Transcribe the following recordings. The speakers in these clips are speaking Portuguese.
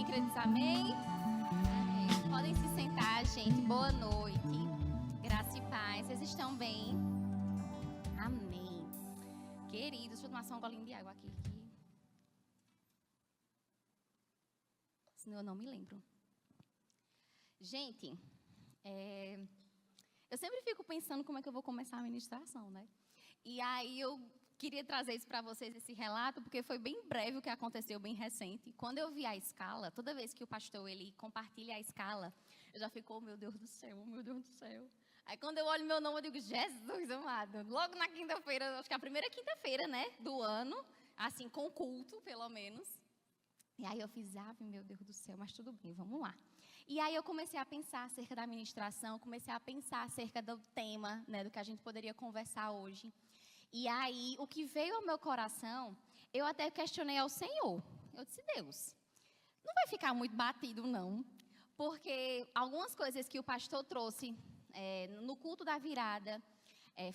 crentes, amém? Amém. Podem se sentar, gente. Boa noite. Graça e paz. Vocês estão bem? Amém. Queridos, deixa eu tomar só um golinho de água aqui. Senão eu não me lembro. Gente, eu sempre fico pensando como é que eu vou começar a ministração, né? E aí eu queria trazer isso para vocês, esse relato, porque foi bem breve o que aconteceu, bem recente. Quando eu vi a escala, toda vez que o pastor ele compartilha a escala, eu já fico, oh, meu Deus do céu, oh, meu Deus do céu. Aí quando eu olho meu nome, eu digo, Jesus amado. Logo na quinta-feira, acho que é a primeira quinta-feira, né, do ano, assim, com culto, pelo menos. E aí eu fiz, meu Deus do céu, mas tudo bem, vamos lá. E aí eu comecei a pensar acerca da ministração, comecei a pensar acerca do tema, né, do que a gente poderia conversar hoje. E aí, o que veio ao meu coração, eu até questionei ao Senhor. Eu disse, Deus, não vai ficar muito batido, não. Porque algumas coisas que o pastor trouxe no culto da virada,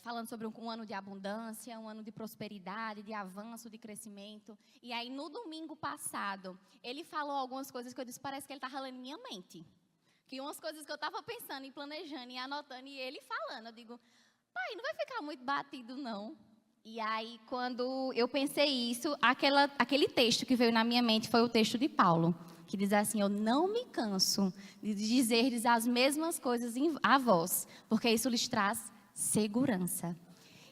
falando sobre um ano de abundância, um ano de prosperidade, de avanço, de crescimento. E aí, no domingo passado, ele falou algumas coisas que eu disse, parece que ele está ralando em minha mente. Que umas coisas que eu estava pensando e planejando e anotando, e ele falando, eu digo, pai, não vai ficar muito batido, não. E aí, quando eu pensei isso, aquele texto que veio na minha mente foi o texto de Paulo, que diz assim, eu não me canso de dizer-lhes as mesmas coisas a vós, porque isso lhes traz segurança.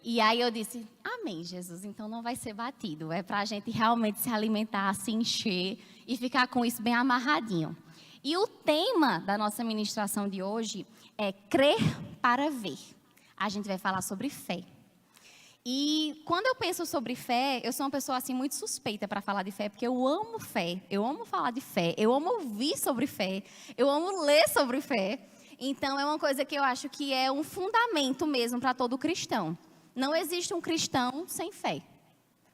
E aí eu disse, amém, Jesus, então não vai ser batido, é para a gente realmente se alimentar, se encher e ficar com isso bem amarradinho. E o tema da nossa ministração de hoje é crer para ver. A gente vai falar sobre fé. E quando eu penso sobre fé, eu sou uma pessoa assim muito suspeita para falar de fé, porque eu amo fé, eu amo falar de fé, eu amo ouvir sobre fé, eu amo ler sobre fé. Então é uma coisa que eu acho que é um fundamento mesmo para todo cristão. Não existe um cristão sem fé.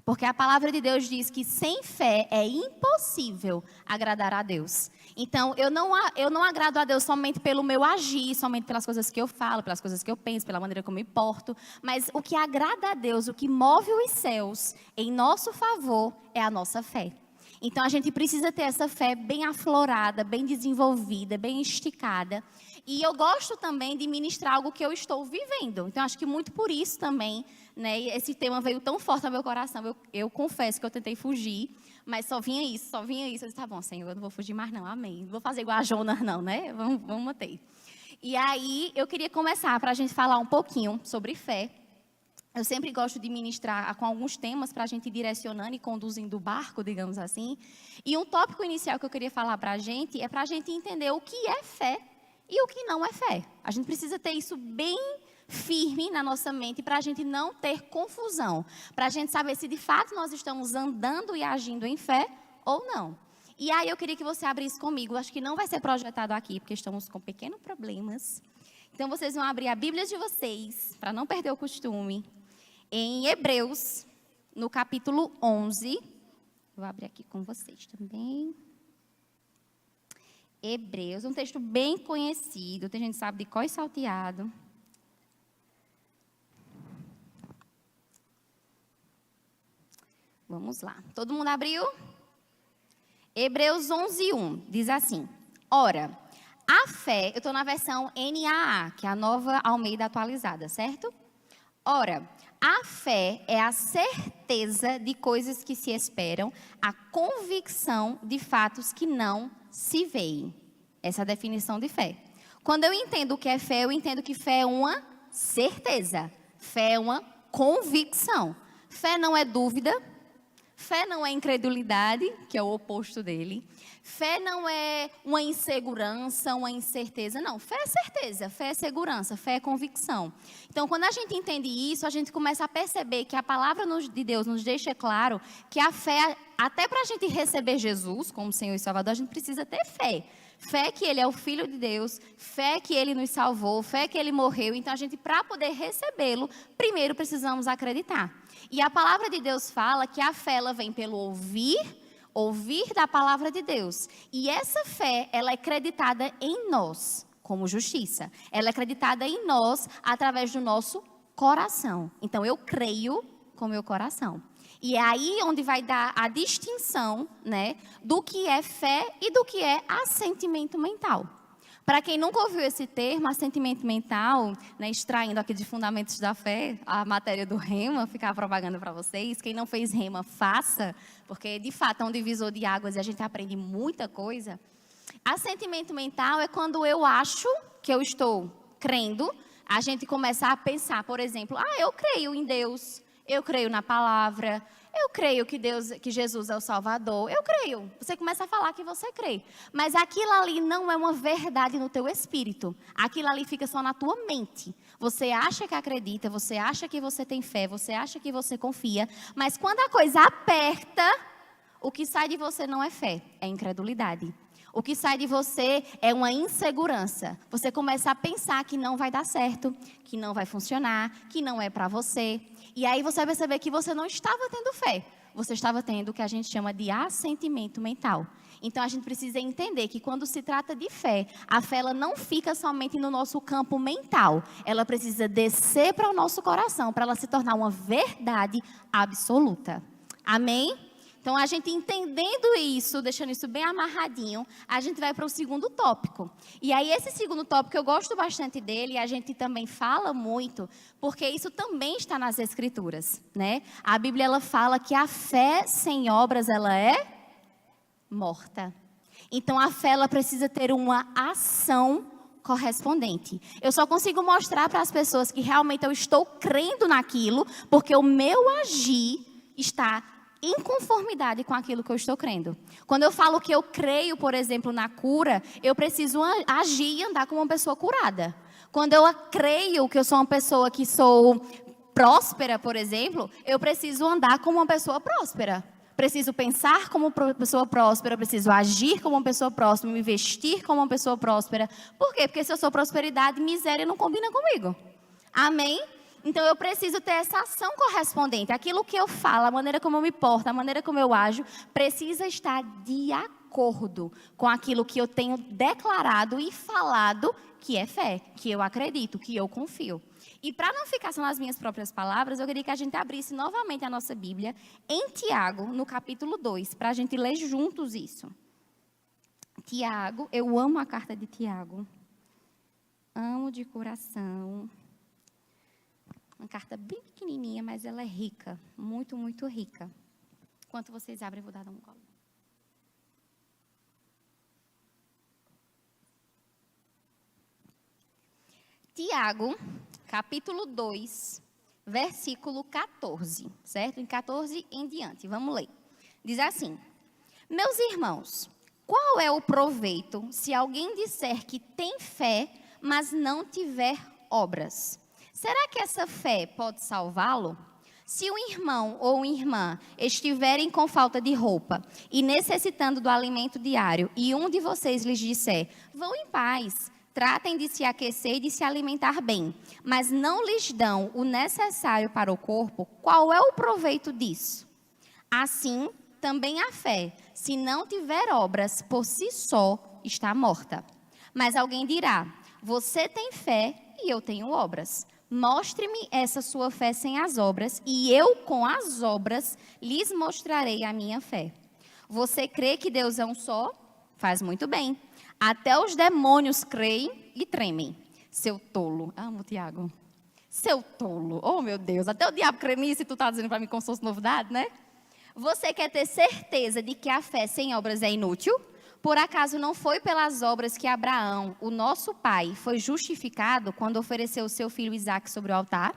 Porque a palavra de Deus diz que sem fé é impossível agradar a Deus. Então, eu não agrado a Deus somente pelo meu agir, somente pelas coisas que eu falo, pelas coisas que eu penso, pela maneira como eu me porto. Mas o que agrada a Deus, o que move os céus em nosso favor, é a nossa fé. Então, a gente precisa ter essa fé bem aflorada, bem desenvolvida, bem esticada. E eu gosto também de ministrar algo que eu estou vivendo. Então, acho que muito por isso também, né, esse tema veio tão forte ao meu coração. Eu confesso que eu tentei fugir, mas só vinha isso. Eu disse, tá bom, Senhor, eu não vou fugir mais não, amém. Não vou fazer igual a Jonas não, né? Vamos manter. E aí, eu queria começar para a gente falar um pouquinho sobre fé. Eu sempre gosto de ministrar com alguns temas para a gente ir direcionando e conduzindo o barco, digamos assim. E um tópico inicial que eu queria falar para a gente é para a gente entender o que é fé e o que não é fé. A gente precisa ter isso bem firme na nossa mente para a gente não ter confusão. Para a gente saber se de fato nós estamos andando e agindo em fé ou não. E aí eu queria que você abrisse comigo. Acho que não vai ser projetado aqui, porque estamos com pequenos problemas. Então vocês vão abrir a Bíblia de vocês, para não perder o costume. Em Hebreus, no capítulo 11. Vou abrir aqui com vocês também. Hebreus, um texto bem conhecido, tem gente que sabe de cor e salteado. Vamos lá. Todo mundo abriu? Hebreus 11:1 diz assim: ora, a fé, eu estou na versão NAA, que é a Nova Almeida atualizada, certo? Ora, a fé é a certeza de coisas que se esperam, a convicção de fatos que não se veem. Essa é a definição de fé. Quando eu entendo o que é fé, eu entendo que fé é uma certeza. Fé é uma convicção. Fé não é dúvida. Fé não é incredulidade, que é o oposto dele. Fé não é uma insegurança, uma incerteza. Não, fé é certeza, fé é segurança, fé é convicção. Então, quando a gente entende isso, a gente começa a perceber que a palavra de Deus nos deixa claro que a fé, até para a gente receber Jesus como Senhor e Salvador, a gente precisa ter fé. Fé que Ele é o Filho de Deus, fé que Ele nos salvou, fé que Ele morreu. Então, a gente, para poder recebê-lo, primeiro precisamos acreditar. E a palavra de Deus fala que a fé ela vem pelo ouvir da palavra de Deus. E essa fé, ela é acreditada em nós, como justiça. Ela é acreditada em nós através do nosso coração. Então, eu creio com o meu coração. E é aí onde vai dar a distinção, né, do que é fé e do que é assentimento mental. Para quem nunca ouviu esse termo, assentimento mental, né, extraindo aqui de Fundamentos da Fé, a matéria do Rema, ficar propaganda para vocês. Quem não fez Rema, faça, porque de fato é um divisor de águas e a gente aprende muita coisa. Assentimento mental é quando eu acho que eu estou crendo, a gente começa a pensar, por exemplo, eu creio em Deus, eu creio na palavra, eu creio que Jesus é o Salvador, eu creio. Você começa a falar que você crê. Mas aquilo ali não é uma verdade no teu espírito. Aquilo ali fica só na tua mente. Você acha que acredita, você acha que você tem fé, você acha que você confia, mas quando a coisa aperta, o que sai de você não é fé, é incredulidade. O que sai de você é uma insegurança. Você começa a pensar que não vai dar certo, que não vai funcionar, que não é para você. E aí você vai perceber que você não estava tendo fé. Você estava tendo o que a gente chama de assentimento mental. Então a gente precisa entender que quando se trata de fé, a fé ela não fica somente no nosso campo mental. Ela precisa descer para o nosso coração, para ela se tornar uma verdade absoluta. Amém? Então, a gente entendendo isso, deixando isso bem amarradinho, a gente vai para o segundo tópico. E aí, esse segundo tópico, eu gosto bastante dele, e a gente também fala muito, porque isso também está nas Escrituras, né? A Bíblia, ela fala que a fé sem obras, ela é morta. Então, a fé, ela precisa ter uma ação correspondente. Eu só consigo mostrar para as pessoas que realmente eu estou crendo naquilo, porque o meu agir está em conformidade com aquilo que eu estou crendo. Quando eu falo que eu creio, por exemplo, na cura, eu preciso agir e andar como uma pessoa curada. Quando eu creio que eu sou uma pessoa que sou próspera, por exemplo, eu preciso andar como uma pessoa próspera. Preciso pensar como uma pessoa próspera, preciso agir como uma pessoa próspera, me vestir como uma pessoa próspera. Por quê? Porque se eu sou prosperidade, miséria não combina comigo. Amém? Então, eu preciso ter essa ação correspondente. Aquilo que eu falo, a maneira como eu me porto, a maneira como eu ajo, precisa estar de acordo com aquilo que eu tenho declarado e falado que é fé, que eu acredito, que eu confio. E para não ficar só nas minhas próprias palavras, eu queria que a gente abrisse novamente a nossa Bíblia em Tiago, no capítulo 2, para a gente ler juntos isso. Tiago, eu amo a carta de Tiago. Amo de coração. Uma carta bem pequenininha, mas ela é rica. Muito, muito rica. Enquanto vocês abrem, eu vou dar um gole. Tiago, capítulo 2, versículo 14. Certo? Em 14 em diante. Vamos ler. Diz assim: Meus irmãos, qual é o proveito se alguém disser que tem fé, mas não tiver obras? Será que essa fé pode salvá-lo? Se um irmão ou uma irmã estiverem com falta de roupa e necessitando do alimento diário, e um de vocês lhes disser, vão em paz, tratem de se aquecer e de se alimentar bem, mas não lhes dão o necessário para o corpo, qual é o proveito disso? Assim, também a fé, se não tiver obras, por si só está morta. Mas alguém dirá, você tem fé e eu tenho obras. Mostre-me essa sua fé sem as obras, e eu, com as obras, lhes mostrarei a minha fé. Você crê que Deus é um só? Faz muito bem. Até os demônios creem e tremem. Seu tolo. Amo, Tiago. Seu tolo. Oh, meu Deus. Até o diabo crê nisso e tu está dizendo para mim como se fosse novidade, né? Você quer ter certeza de que a fé sem obras é inútil? Por acaso não foi pelas obras que Abraão, o nosso pai, foi justificado quando ofereceu o seu filho Isaque sobre o altar?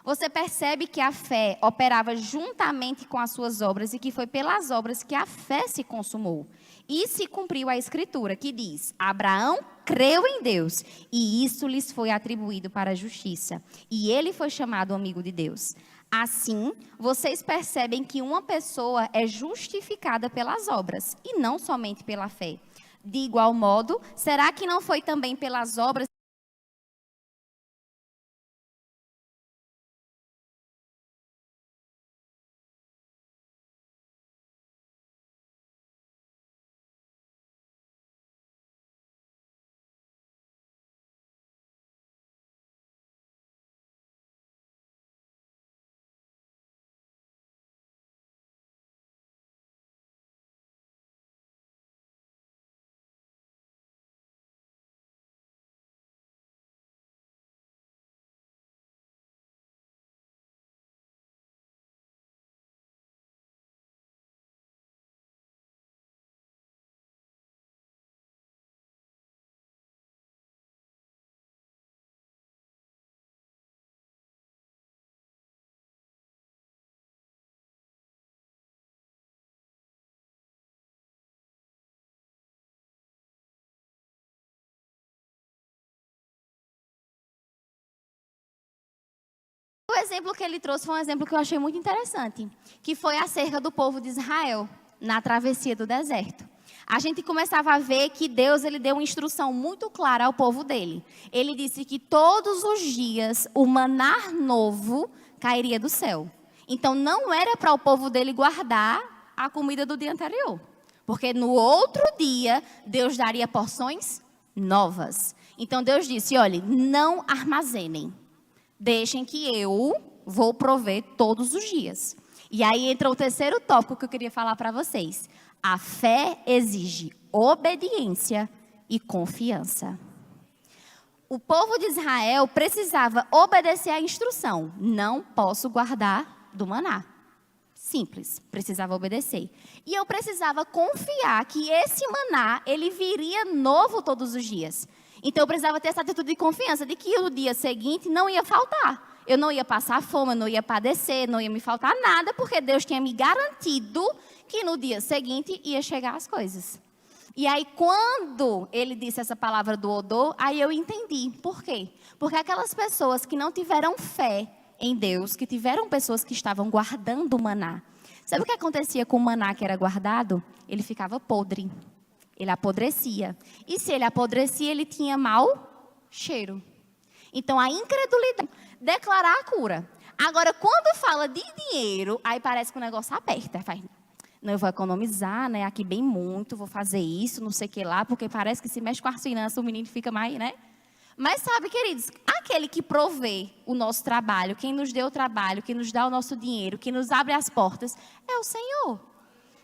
Você percebe que a fé operava juntamente com as suas obras e que foi pelas obras que a fé se consumou. E se cumpriu a escritura que diz, Abraão creu em Deus e isso lhes foi atribuído para a justiça. E ele foi chamado amigo de Deus. Assim, vocês percebem que uma pessoa é justificada pelas obras e não somente pela fé. De igual modo, será que não foi também pelas obras exemplo que ele trouxe foi um exemplo que eu achei muito interessante, que foi acerca do povo de Israel, na travessia do deserto. A gente começava a ver que Deus ele deu uma instrução muito clara ao povo dele. Ele disse que todos os dias o maná novo cairia do céu. Então, não era para o povo dele guardar a comida do dia anterior. Porque no outro dia, Deus daria porções novas. Então, Deus disse, olha, não armazenem. Deixem que eu vou prover todos os dias. E aí entra o terceiro tópico que eu queria falar para vocês. A fé exige obediência e confiança. O povo de Israel precisava obedecer à instrução. Não posso guardar do maná. Simples, precisava obedecer. E eu precisava confiar que esse maná, ele viria novo todos os dias. Então eu precisava ter essa atitude de confiança, de que o dia seguinte não ia faltar. Eu não ia passar fome, eu não ia padecer, não ia me faltar nada, porque Deus tinha me garantido que no dia seguinte ia chegar as coisas. E aí, quando ele disse essa palavra do odor, aí eu entendi. Por quê? Porque aquelas pessoas que não tiveram fé em Deus, que tiveram pessoas que estavam guardando o maná. Sabe o que acontecia com o maná que era guardado? Ele ficava podre. Ele apodrecia. E se ele apodrecia, ele tinha mau cheiro. Então, a incredulidade, declarar a cura. Agora, quando fala de dinheiro, aí parece que o negócio aperta. Faz, não, eu vou economizar, né? Aqui bem muito, vou fazer isso, não sei o que lá, porque parece que se mexe com as finanças, o menino fica mais, né? Mas sabe, queridos, aquele que provê o nosso trabalho, quem nos deu o trabalho, quem nos dá o nosso dinheiro, quem nos abre as portas, é o Senhor.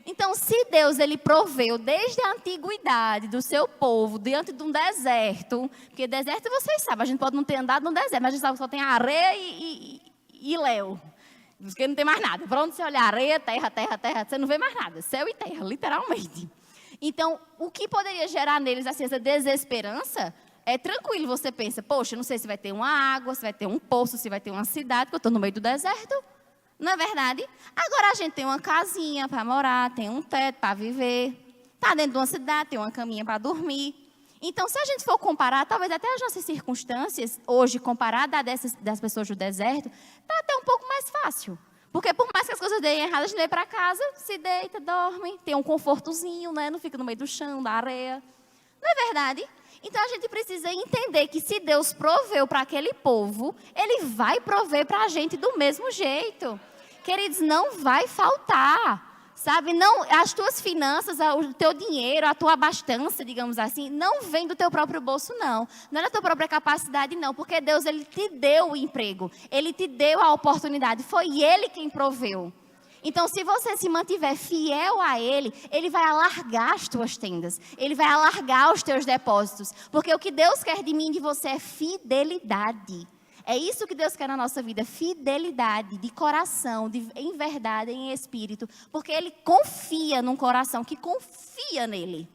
Então, se Deus ele proveu desde a antiguidade do seu povo, diante de um deserto, porque deserto vocês sabem, a gente pode não ter andado no deserto, mas a gente sabe que só tem areia e léu. Porque não tem mais nada. Para onde você olhar, areia, terra, terra, terra, você não vê mais nada. Céu e terra, literalmente. Então, o que poderia gerar neles assim, essa desesperança, é tranquilo, você pensa, poxa, não sei se vai ter uma água, se vai ter um poço, se vai ter uma cidade, porque eu estou no meio do deserto. Não é verdade? Agora a gente tem uma casinha para morar, tem um teto para viver, está dentro de uma cidade, tem uma caminha para dormir. Então, se a gente for comparar, talvez até as nossas circunstâncias, hoje, comparada das pessoas do deserto, está até um pouco mais fácil. Porque por mais que as coisas deem errado, a gente vem para casa, se deita, dorme, tem um confortozinho, né? Não fica no meio do chão, da areia. Não é verdade? Então, a gente precisa entender que se Deus proveu para aquele povo, Ele vai prover para a gente do mesmo jeito. Queridos, não vai faltar. Sabe, não, as tuas finanças, o teu dinheiro, a tua abastança, digamos assim, não vem do teu próprio bolso, não. Não é da tua própria capacidade, não. Porque Deus, Ele te deu o emprego. Ele te deu a oportunidade. Foi Ele quem proveu. Então, se você se mantiver fiel a Ele, Ele vai alargar as tuas tendas. Ele vai alargar os teus depósitos. Porque o que Deus quer de mim e de você é fidelidade. É isso que Deus quer na nossa vida, fidelidade, de coração, em verdade, em espírito. Porque Ele confia num coração que confia nele.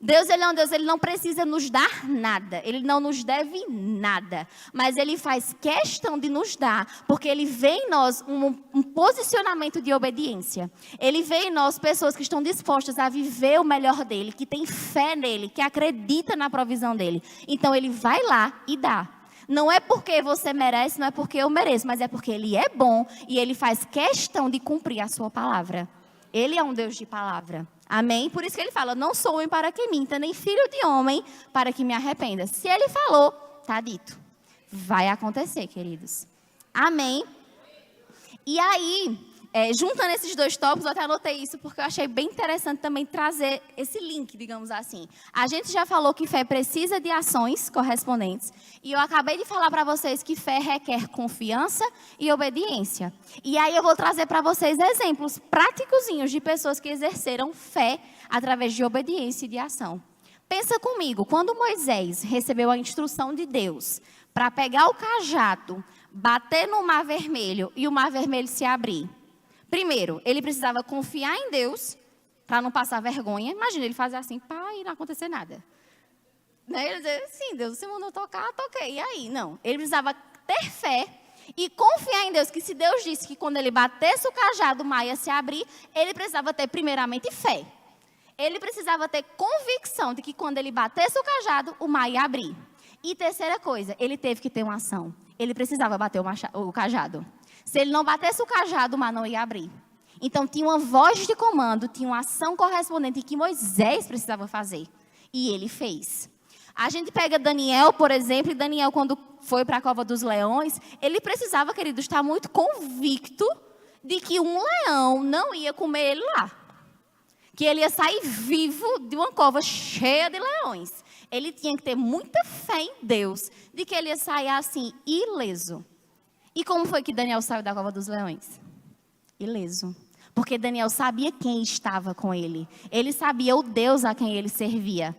Deus, Ele é um Deus, Ele não precisa nos dar nada. Ele não nos deve nada. Mas Ele faz questão de nos dar, porque Ele vê em nós um posicionamento de obediência. Ele vê em nós pessoas que estão dispostas a viver o melhor dEle, que têm fé nele, que acreditam na provisão dEle. Então, Ele vai lá e dá. Não é porque você merece, não é porque eu mereço, mas é porque Ele é bom e Ele faz questão de cumprir a sua palavra. Ele é um Deus de palavra. Amém? Por isso que Ele fala, não sou homem para que minta, nem filho de homem para que me arrependa. Se Ele falou, está dito. Vai acontecer, queridos. Amém? E aí, juntando esses dois tópicos, eu até anotei isso porque eu achei bem interessante também trazer esse link, digamos assim. A gente já falou que fé precisa de ações correspondentes. E eu acabei de falar para vocês que fé requer confiança e obediência. E aí eu vou trazer para vocês exemplos práticozinhos de pessoas que exerceram fé através de obediência e de ação. Pensa comigo, quando Moisés recebeu a instrução de Deus para pegar o cajado, bater no Mar Vermelho e o Mar Vermelho se abrir. Primeiro, ele precisava confiar em Deus para não passar vergonha. Imagina ele fazer assim, pá, e não acontecer nada. Né? Ele dizia, sim, Deus, você mandou tocar, toquei. E aí? Não. Ele precisava ter fé e confiar em Deus, que se Deus disse que quando ele batesse o cajado, o mar ia se abrir, ele precisava ter primeiramente fé. Ele precisava ter convicção de que quando ele batesse o cajado, o mar ia abrir. E terceira coisa, ele teve que ter uma ação. ele precisava bater o cajado. Se ele não batesse o cajado, o mar não ia abrir. Então, tinha uma voz de comando, tinha uma ação correspondente que Moisés precisava fazer. E ele fez. A gente pega Daniel, por exemplo, e Daniel, quando foi para a cova dos leões, ele precisava, querido, estar muito convicto de que um leão não ia comer ele lá. Que ele ia sair vivo de uma cova cheia de leões. Ele tinha que ter muita fé em Deus, de que ele ia sair assim, ileso. E como foi que Daniel saiu da cova dos leões? Ileso. Porque Daniel sabia quem estava com ele. Ele sabia o Deus a quem ele servia.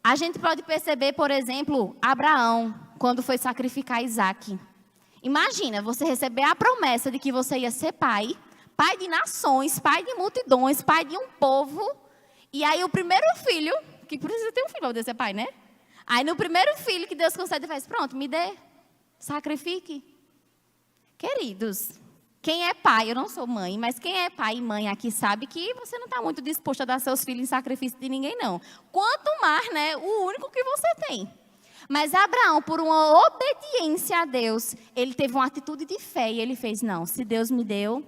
A gente pode perceber, por exemplo, Abraão, quando foi sacrificar Isaac. Imagina, você receber a promessa de que você ia ser pai, pai de nações, pai de multidões, pai de um povo. E aí o primeiro filho, que precisa ter um filho para poder ser pai, né? Aí no primeiro filho que Deus concede, faz, pronto, me dê, sacrifique. Queridos, quem é pai, eu não sou mãe, mas quem é pai e mãe aqui sabe que você não está muito disposto a dar seus filhos em sacrifício de ninguém, não. Quanto mais, né, o único que você tem. Mas Abraão, por uma obediência a Deus, ele teve uma atitude de fé e ele fez, não, se Deus me deu,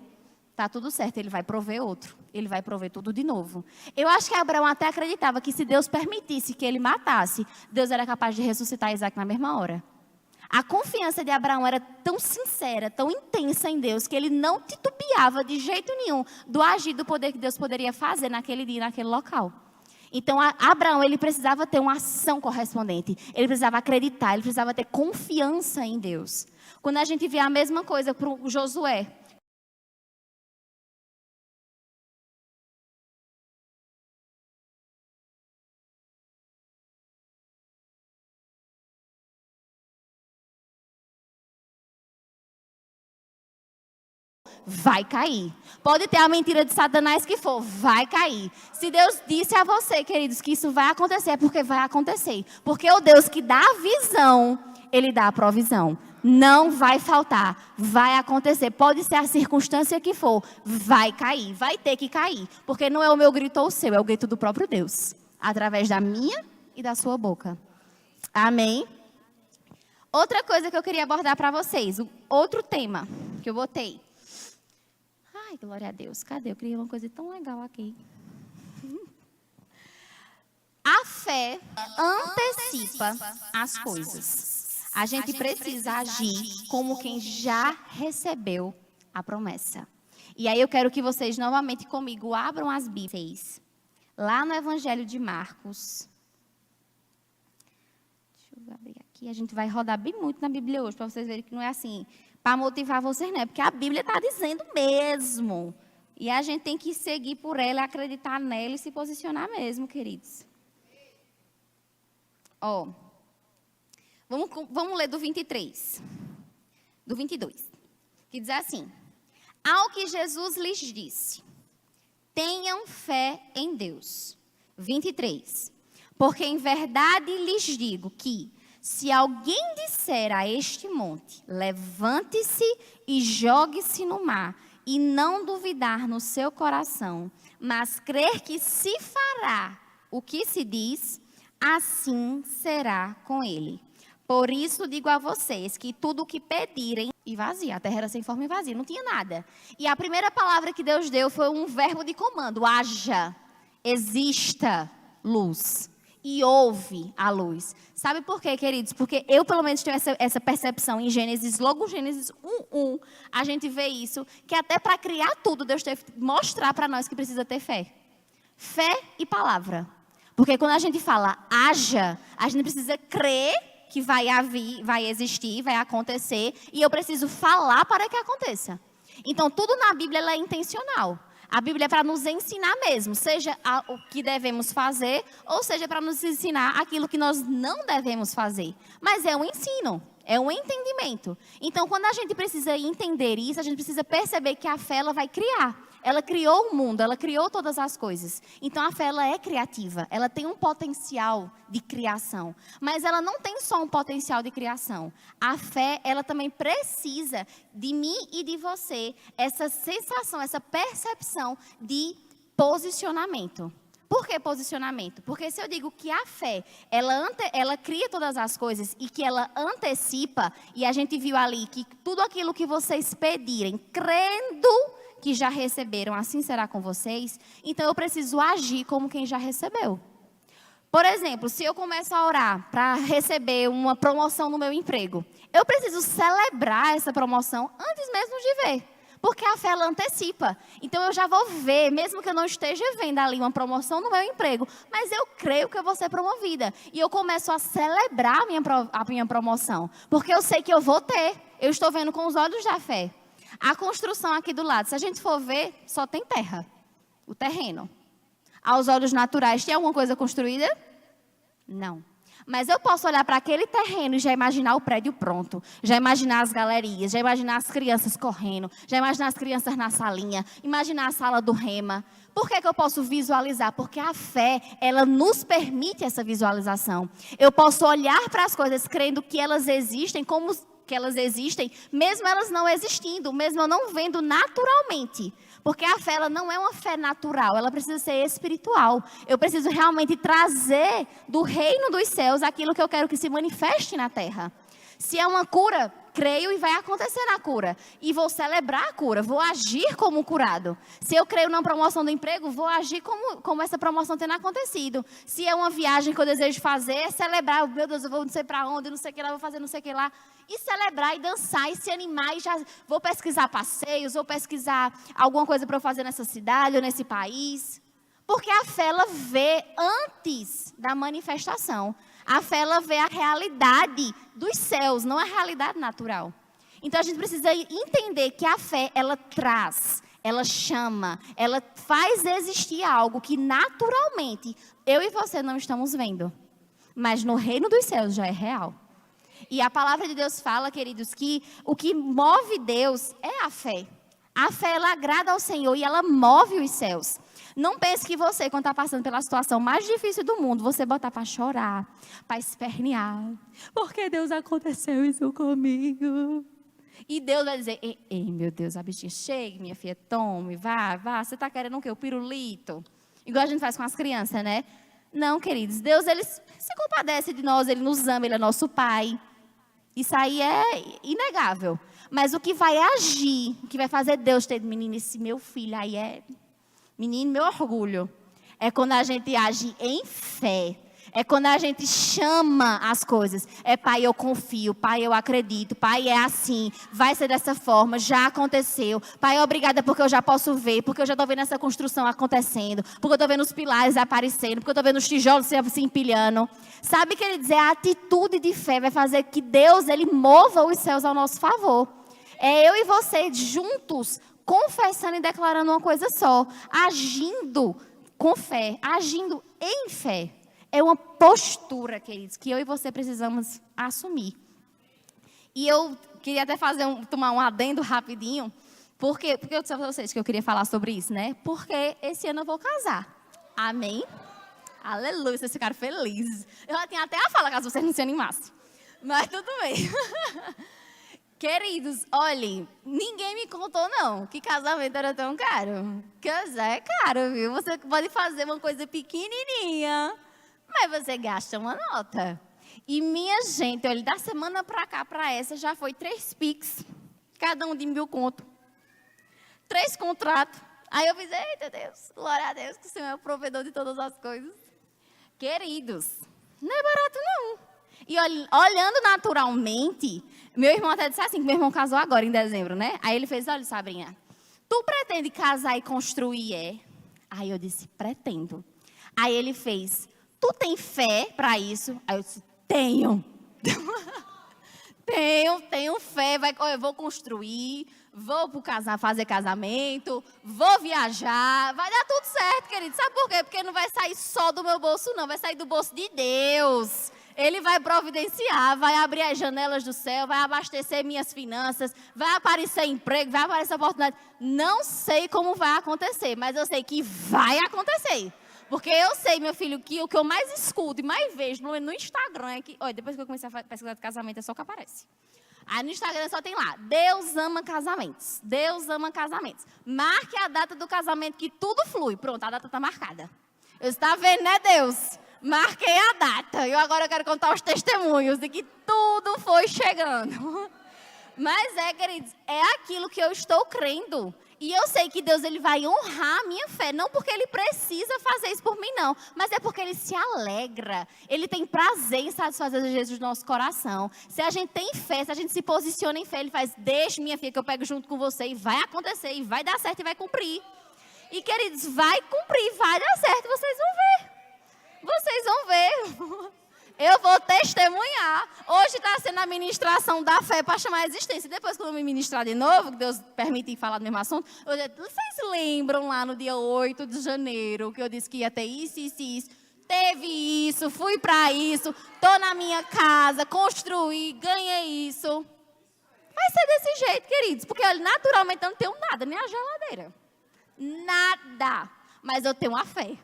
está tudo certo, ele vai prover outro. Ele vai prover tudo de novo. Eu acho que Abraão até acreditava que se Deus permitisse que ele matasse, Deus era capaz de ressuscitar Isaac na mesma hora. A confiança de Abraão era tão sincera, tão intensa em Deus, que ele não titubeava de jeito nenhum do agir do poder que Deus poderia fazer naquele dia, naquele local. Então, Abraão, ele precisava ter uma ação correspondente. Ele precisava acreditar, ele precisava ter confiança em Deus. Quando a gente vê a mesma coisa para o Josué. Vai cair. Pode ter a mentira de Satanás que for, vai cair. Se Deus disse a você, queridos, que isso vai acontecer, é porque vai acontecer. Porque o Deus que dá a visão, Ele dá a provisão. Não vai faltar, vai acontecer. Pode ser a circunstância que for, vai cair, vai ter que cair. Porque não é o meu grito ou o seu, é o grito do próprio Deus. Através da minha e da sua boca. Amém? Outra coisa que eu queria abordar para vocês, outro tema que eu botei. Ai, glória a Deus. Cadê? Eu criei uma coisa tão legal aqui. A fé antecipa as coisas. A gente precisa agir como quem já recebeu a promessa. E aí eu quero que vocês novamente comigo abram as Bíblias. Lá no Evangelho de Marcos. Deixa eu abrir aqui. A gente vai rodar bem muito na Bíblia hoje, para vocês verem que não é assim... Para motivar vocês, não é? Porque a Bíblia está dizendo mesmo. E a gente tem que seguir por ela, acreditar nela e se posicionar mesmo, queridos. Ó, vamos ler do 23. Do 22. Que diz assim. Ao que Jesus lhes disse, tenham fé em Deus. 23. Porque em verdade lhes digo que... Se alguém disser a este monte, levante-se e jogue-se no mar, e não duvidar no seu coração, mas crer que se fará o que se diz, assim será com ele. Por isso digo a vocês que tudo o que pedirem, e vazia, a terra era sem forma e vazia, não tinha nada. E a primeira palavra que Deus deu foi um verbo de comando, haja, exista luz. E houve a luz. Sabe por quê, queridos? Porque eu, pelo menos, tenho essa percepção em Gênesis, logo Gênesis 1:1, a gente vê isso, que até para criar tudo, Deus teve que mostrar para nós que precisa ter fé. Fé e palavra. Porque quando a gente fala haja, a gente precisa crer que vai existir, vai acontecer, e eu preciso falar para que aconteça. Então, tudo na Bíblia é intencional. A Bíblia é para nos ensinar mesmo, seja o que devemos fazer, ou seja para nos ensinar aquilo que nós não devemos fazer. Mas é um ensino, é um entendimento. Então, quando a gente precisa entender isso, a gente precisa perceber que a fé ela vai criar. Ela criou o mundo, ela criou todas as coisas. Então, a fé ela é criativa, ela tem um potencial de criação. Mas ela não tem só um potencial de criação. A fé, ela também precisa de mim e de você, essa sensação, essa percepção de posicionamento. Por que posicionamento? Porque se eu digo que a fé, ela cria todas as coisas e que ela antecipa, e a gente viu ali que tudo aquilo que vocês pedirem, crendo que já receberam, assim será com vocês, então eu preciso agir como quem já recebeu. Por exemplo, se eu começo a orar para receber uma promoção no meu emprego, eu preciso celebrar essa promoção antes mesmo de ver. Porque a fé, ela antecipa. Então, eu já vou ver, mesmo que eu não esteja vendo ali uma promoção no meu emprego, mas eu creio que eu vou ser promovida. E eu começo a celebrar a minha promoção. Porque eu sei que eu vou ter. Eu estou vendo com os olhos da fé. A construção aqui do lado, se a gente for ver, só tem terra. O terreno. Aos olhos naturais, tem alguma coisa construída? Não. Mas eu posso olhar para aquele terreno e já imaginar o prédio pronto. Já imaginar as galerias, já imaginar as crianças correndo, já imaginar as crianças na salinha, imaginar a sala do rema. Por que eu posso visualizar? Porque a fé, ela nos permite essa visualização. Eu posso olhar para as coisas crendo que elas existem, como que elas existem, mesmo elas não existindo, mesmo eu não vendo naturalmente. Porque a fé, ela não é uma fé natural, ela precisa ser espiritual. Eu preciso realmente trazer do reino dos céus aquilo que eu quero que se manifeste na terra. Se é uma cura, creio e vai acontecer na cura. E vou celebrar a cura, vou agir como curado. Se eu creio na promoção do emprego, vou agir como essa promoção tendo acontecido. Se é uma viagem que eu desejo fazer, celebrar, meu Deus, eu vou não sei para onde, não sei o que lá, vou fazer não sei o que lá. E celebrar, e dançar, e se animar, e já vou pesquisar passeios, vou pesquisar alguma coisa para eu fazer nessa cidade ou nesse país. Porque a fé, ela vê antes da manifestação. A fé, ela vê a realidade dos céus, não a realidade natural. Então, a gente precisa entender que a fé, ela traz, ela chama, ela faz existir algo que naturalmente eu e você não estamos vendo. Mas no reino dos céus já é real. E a palavra de Deus fala, queridos, que o que move Deus é a fé. A fé, ela agrada ao Senhor e ela move os céus. Não pense que você, quando está passando pela situação mais difícil do mundo, você botar para chorar, para espernear. Porque Deus aconteceu isso comigo. E Deus vai dizer, ei, meu Deus, a bichinha, chegue, minha filha, tome, vá, você está querendo o quê? O pirulito? Igual a gente faz com as crianças, né? Não, queridos, Deus, ele se compadece de nós, ele nos ama, ele é nosso Pai. Isso aí é inegável. Mas o que vai agir, o que vai fazer Deus ter, menino, esse meu filho aí é, menino, meu orgulho. É quando a gente age em fé. É quando a gente chama as coisas. É, Pai, eu confio. Pai, eu acredito. Pai, é assim. Vai ser dessa forma. Já aconteceu. Pai, obrigada porque eu já posso ver. Porque eu já estou vendo essa construção acontecendo. Porque eu estou vendo os pilares aparecendo. Porque eu estou vendo os tijolos se empilhando. Sabe, quer dizer, a atitude de fé vai fazer que Deus, ele mova os céus ao nosso favor. É eu e você juntos, confessando e declarando uma coisa só. Agindo com fé. Agindo em fé. É uma postura, queridos, que eu e você precisamos assumir. E eu queria até tomar um adendo rapidinho, porque eu disse a vocês que eu queria falar sobre isso, né? Porque esse ano eu vou casar. Amém? Aleluia, vocês ficaram felizes. Eu já tinha até a fala, caso vocês não se animassem. Mas tudo bem. Queridos, olhem, ninguém me contou, não, que casamento era tão caro. Casar é caro, viu? Você pode fazer uma coisa pequenininha, mas você gasta uma nota. E minha gente, olha, da semana pra cá, pra essa, já foi 3 Pix. Cada um de 1.000 conto. 3 contratos. Aí eu fiz, eita Deus, glória a Deus, que o Senhor é o provedor de todas as coisas. Queridos, não é barato não. E olhando naturalmente, meu irmão até disse assim, que meu irmão casou agora em dezembro, né? Aí ele fez, olha, Sabrinha, tu pretende casar e construir, Aí eu disse, pretendo. Aí ele fez, tu tem fé para isso? Aí eu disse, tenho. tenho fé, eu vou construir, vou fazer casamento, vou viajar, vai dar tudo certo, querido. Sabe por quê? Porque não vai sair só do meu bolso, não, vai sair do bolso de Deus. Ele vai providenciar, vai abrir as janelas do céu, vai abastecer minhas finanças, vai aparecer emprego, vai aparecer oportunidade. Não sei como vai acontecer, mas eu sei que vai acontecer. Porque eu sei, meu filho, que o que eu mais escuto e mais vejo no Instagram é que... Olha, depois que eu comecei a pesquisar de casamento, é só o que aparece. Aí no Instagram só tem lá, Deus ama casamentos. Deus ama casamentos. Marque a data do casamento que tudo flui. Pronto, a data está marcada. Eu disse, tá vendo, né, Deus? Marquei a data. Eu agora quero contar os testemunhos de que tudo foi chegando. Mas queridos, é aquilo que eu estou crendo. E eu sei que Deus ele vai honrar a minha fé. Não porque Ele precisa fazer isso por mim, não. Mas é porque Ele se alegra. Ele tem prazer em satisfazer os desejos do nosso coração. Se a gente tem fé, se a gente se posiciona em fé, Ele faz, deixa minha filha que eu pego junto com você. E vai acontecer, e vai dar certo, e vai cumprir. E queridos, vai cumprir, vai dar certo. Vocês vão ver. Vocês vão ver. Eu vou testemunhar. Hoje está sendo a ministração da fé para chamar a existência. Depois, quando eu me ministrar de novo, que Deus permite falar do mesmo assunto, vocês lembram lá no dia 8 de janeiro, que eu disse que ia ter isso, isso e isso. Teve isso, fui para isso, estou na minha casa, construí, ganhei isso. Vai ser desse jeito, queridos, porque naturalmente eu não tenho nada, nem a geladeira. Nada. Mas eu tenho a fé.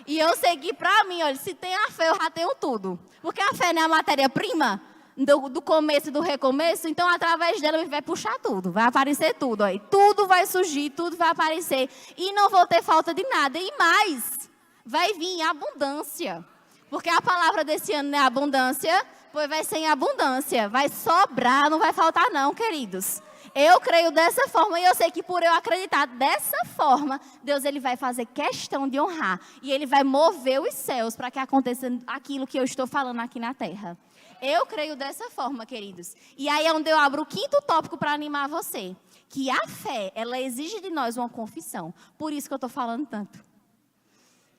E eu sei que para mim, olha, se tem a fé, eu já tenho tudo. Porque a fé não é a matéria-prima do começo e do recomeço, então através dela vai puxar tudo, vai aparecer tudo. Ó, tudo vai surgir, tudo vai aparecer. E não vou ter falta de nada. E mais, vai vir abundância. Porque a palavra desse ano não é abundância, pois vai ser em abundância. Vai sobrar, não vai faltar não, queridos. Eu creio dessa forma e eu sei que por eu acreditar dessa forma, Deus ele vai fazer questão de honrar. E Ele vai mover os céus para que aconteça aquilo que eu estou falando aqui na terra. Eu creio dessa forma, queridos. E aí é onde eu abro o 5º tópico para animar você. Que a fé, ela exige de nós uma confissão. Por isso que eu estou falando tanto.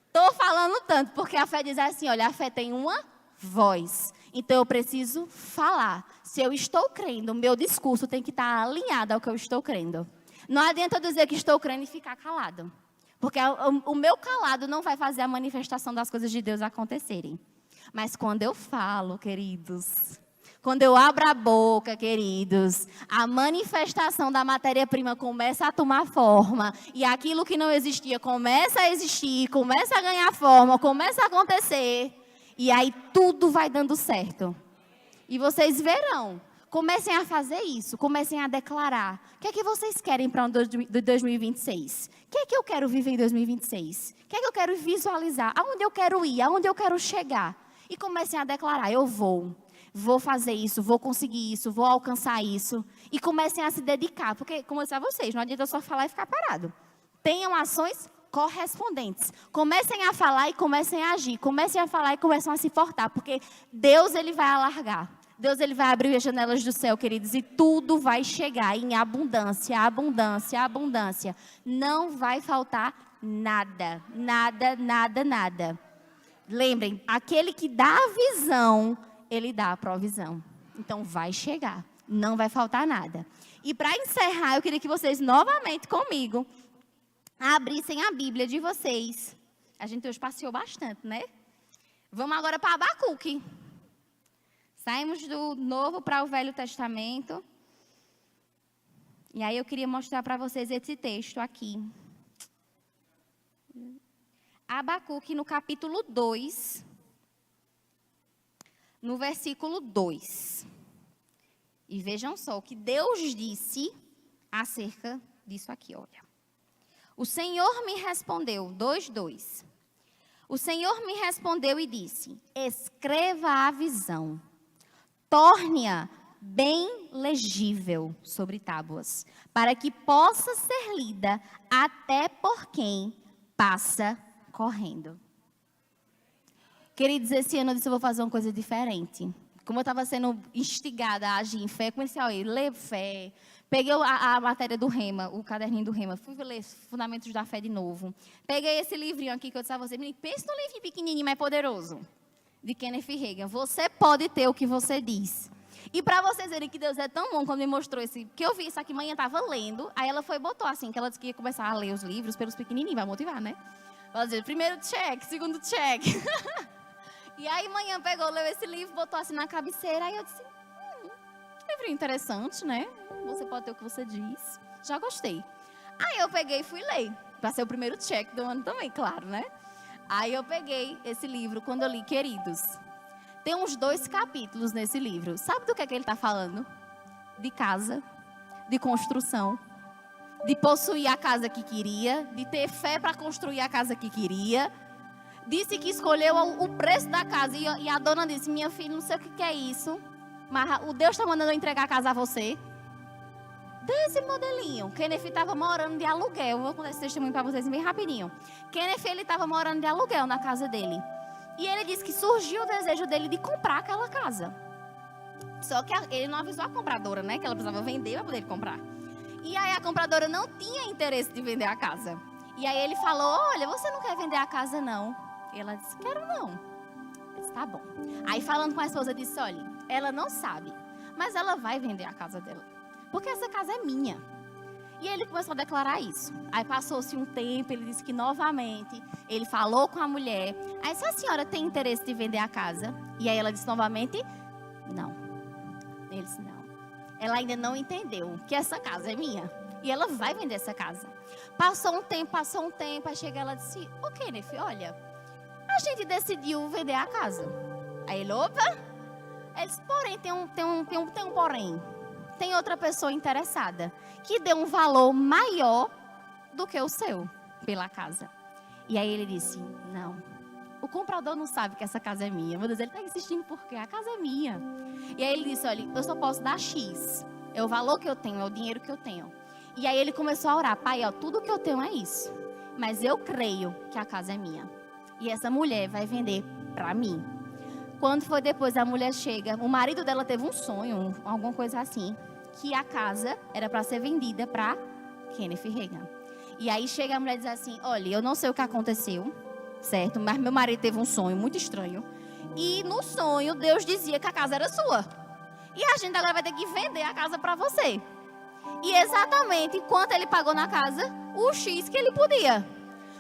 Estou falando tanto, porque a fé diz assim, olha, a fé tem uma voz. Então, eu preciso falar. Se eu estou crendo, o meu discurso tem que estar alinhado ao que eu estou crendo. Não adianta eu dizer que estou crendo e ficar calado. Porque o meu calado não vai fazer a manifestação das coisas de Deus acontecerem. Mas quando eu falo, queridos, quando eu abro a boca, queridos, a manifestação da matéria-prima começa a tomar forma. E aquilo que não existia começa a existir, começa a ganhar forma, começa a acontecer. E aí tudo vai dando certo. E vocês verão. Comecem a fazer isso. Comecem a declarar. O que é que vocês querem para o 2026? O que é que eu quero viver em 2026? O que é que eu quero visualizar? Aonde eu quero ir? Aonde eu quero chegar? E comecem a declarar. Eu vou fazer isso, vou conseguir isso, vou alcançar isso. E comecem a se dedicar. Porque, como eu disse a vocês, não adianta só falar e ficar parado. Tenham ações correspondentes. Comecem a falar e comecem a agir. Comecem a falar e começam a se portar. Porque Deus, ele vai alargar. Deus, ele vai abrir as janelas do céu, queridos. E tudo vai chegar em abundância, abundância, abundância. Não vai faltar nada. Nada, nada, nada. Lembrem, aquele que dá a visão, ele dá a provisão. Então, vai chegar. Não vai faltar nada. E para encerrar, eu queria que vocês novamente comigo abrissem a Bíblia de vocês. A gente hoje passeou bastante, né? Vamos agora para Abacuque. Saímos do Novo para o Velho Testamento. E aí eu queria mostrar para vocês esse texto aqui. Abacuque no capítulo 2, no versículo 2. E vejam só o que Deus disse acerca disso aqui, olha. O Senhor me respondeu, 2:2. O Senhor me respondeu e disse: escreva a visão, torne-a bem legível sobre tábuas, para que possa ser lida até por quem passa correndo. Queridos, esse ano eu disse, eu vou fazer uma coisa diferente. Como eu estava sendo instigada a agir em fé, comecei a ler fé. Peguei a matéria do Rema, o caderninho do Rema, fui ler Fundamentos da Fé de novo. Peguei esse livrinho aqui que eu disse a você, menino, pensa no livrinho pequenininho, mas poderoso, de Kenneth Hagin. Você pode ter o que você diz. E para vocês verem que Deus é tão bom, quando me mostrou esse, que eu vi isso aqui, manhã estava lendo, aí ela foi e botou assim, que ela disse que ia começar a ler os livros pelos pequenininhos, vai motivar, né? Ela dizia, primeiro check, segundo check. E aí manhã pegou, leu esse livro, botou assim na cabeceira, aí eu disse, livro interessante, né? Você pode ter o que você diz. Já gostei. Aí eu peguei e fui ler. Para ser o primeiro check do ano também, claro, né? Aí eu peguei esse livro, quando eu li, queridos. Tem uns 2 capítulos nesse livro. Sabe do que ele está falando? De casa, de construção, de possuir a casa que queria, de ter fé para construir a casa que queria, Disse que escolheu o preço da casa. E a dona disse, minha filha, não sei o que é isso, mas o Deus está mandando eu entregar a casa a você. Desse modelinho. Kenneth estava morando de aluguel. Vou contar esse testemunho para vocês bem rapidinho. Kenneth, ele estava morando de aluguel na casa dele. E ele disse que surgiu o desejo dele de comprar aquela casa. Só que ele não avisou a compradora, né? Que ela precisava vender para poder comprar. E aí a compradora não tinha interesse de vender a casa. E aí ele falou, olha, você não quer vender a casa não? E ela disse, quero não. Ele disse, tá bom. Aí falando com a esposa, disse, olha, ela não sabe, mas ela vai vender a casa dela. Porque essa casa é minha. E ele começou a declarar isso. Aí passou-se um tempo, ele disse que novamente, ele falou com a mulher. Aí disse, a senhora tem interesse de vender a casa? E aí ela disse novamente, não. Ele disse, não. Ela ainda não entendeu que essa casa é minha. E ela vai vender essa casa. Passou um tempo, aí chega ela e disse, ô Kenneth, olha, a gente decidiu vender a casa. Aí ele, opa. Ele disse, porém, tem um porém. Tem outra pessoa interessada que deu um valor maior do que o seu pela casa. E aí ele disse, não, o comprador não sabe que essa casa é minha. Meu Deus, ele está insistindo porque a casa é minha. E aí ele disse, olha, eu só posso dar X. É o valor que eu tenho, é o dinheiro que eu tenho. E aí ele começou a orar, pai, ó, tudo que eu tenho é isso. Mas eu creio que a casa é minha. E essa mulher vai vender para mim. Quando foi depois, a mulher chega, o marido dela teve um sonho, alguma coisa assim, que a casa era para ser vendida para Kenneth Reagan. E aí chega a mulher e diz assim, olha, eu não sei o que aconteceu, certo? Mas meu marido teve um sonho muito estranho. E no sonho, Deus dizia que a casa era sua. E a gente agora vai ter que vender a casa para você. E exatamente quanto ele pagou na casa, o X que ele podia.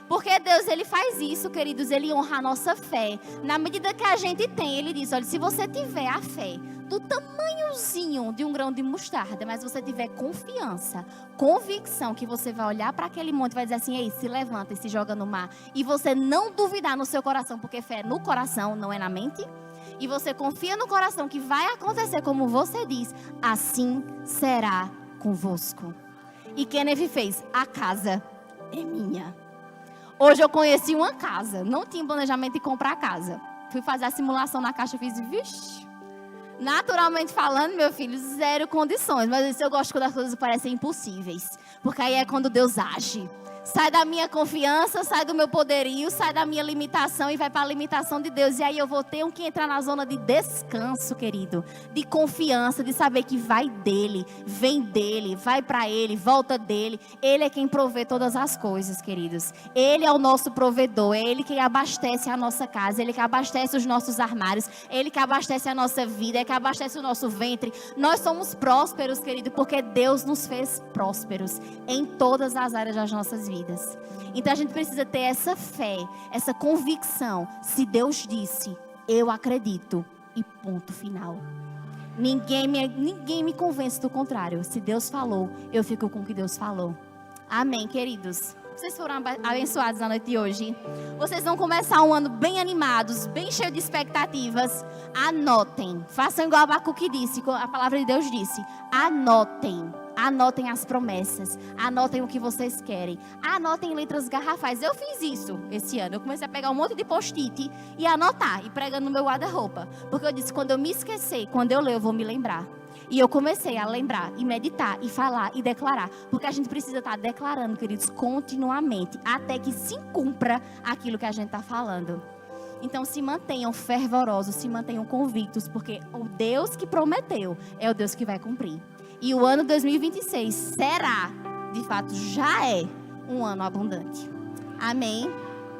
Porque Deus, ele faz isso, queridos, ele honra a nossa fé. Na medida que a gente tem, ele diz, olha, se você tiver a fé do tamanhozinho de um grão de mostarda, mas você tiver confiança, convicção que você vai olhar para aquele monte e vai dizer assim, ei, se levanta e se joga no mar. E você não duvidar no seu coração, porque fé é no coração, não é na mente. E você confia no coração que vai acontecer como você diz, assim será convosco. E Kenneth fez, a casa é minha. Hoje eu conheci uma casa, não tinha planejamento de comprar a casa. Fui fazer a simulação na caixa e fiz, vixe. Naturalmente falando, meu filho, zero condições. Mas isso eu gosto quando as coisas parecem impossíveis. Porque aí é quando Deus age. Sai da minha confiança, sai do meu poderio, sai da minha limitação e vai para a limitação de Deus. E aí eu vou ter que entrar na zona de descanso, querido. De confiança, de saber que vai dele, vem dele, vai para ele, volta dele. Ele é quem provê todas as coisas, queridos. Ele é o nosso provedor, é ele quem abastece a nossa casa, ele que abastece os nossos armários, ele que abastece a nossa vida, é que abastece o nosso ventre. Nós somos prósperos, querido, porque Deus nos fez prósperos em todas as áreas das nossas vidas. Então a gente precisa ter essa fé, essa convicção. Se Deus disse, eu acredito. E ponto final. Ninguém me convence do contrário. Se Deus falou, eu fico com o que Deus falou. Amém, queridos. Vocês foram abençoados na noite de hoje. Vocês vão começar um ano bem animados, bem cheio de expectativas. Anotem. Façam igual a Abacuque disse, a palavra de Deus disse. Anotem. Anotem as promessas, anotem o que vocês querem, anotem letras garrafais. Eu fiz isso esse ano, eu comecei a pegar um monte de post-it e anotar, e pregando no meu guarda-roupa. Porque eu disse, quando eu me esquecer, quando eu ler, eu vou me lembrar. E eu comecei a lembrar, e meditar, e falar, e declarar. Porque a gente precisa estar declarando, queridos, continuamente, até que se cumpra aquilo que a gente está falando. Então se mantenham fervorosos, se mantenham convictos, porque o Deus que prometeu é o Deus que vai cumprir. E o ano 2026 será, de fato, já é um ano abundante. Amém?